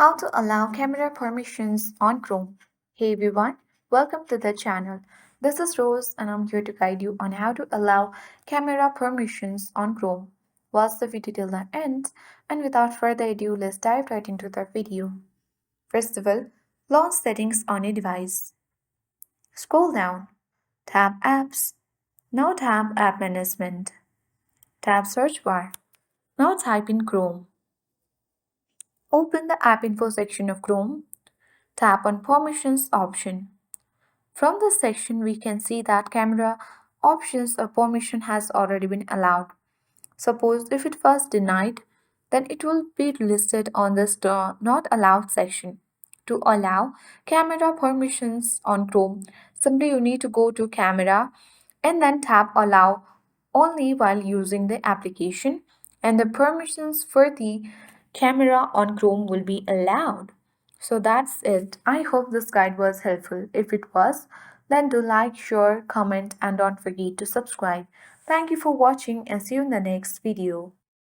How to allow camera permissions on Chrome. Hey everyone, welcome to the channel. This is Rose and I'm here to guide you on how to allow camera permissions on Chrome. Watch the video till the end, and without further ado, let's dive right into the video. First of all, launch settings on your device. Scroll down, tap Apps. Now tap App Management. Tap Search bar. Now type in Chrome. Open the App Info section of Chrome. Tap on Permissions option. From this section, we can see that camera options or permission has already been allowed. Suppose if it was denied, then it will be listed on this not allowed section. To allow camera permissions on Chrome, simply you need to go to camera and then tap allow only while using the application, and the permissions for the camera on Chrome will be allowed. So that's it. I hope this guide was helpful. If it was, then do like, share, comment, and don't forget to subscribe. Thank you for watching and see you in the next video.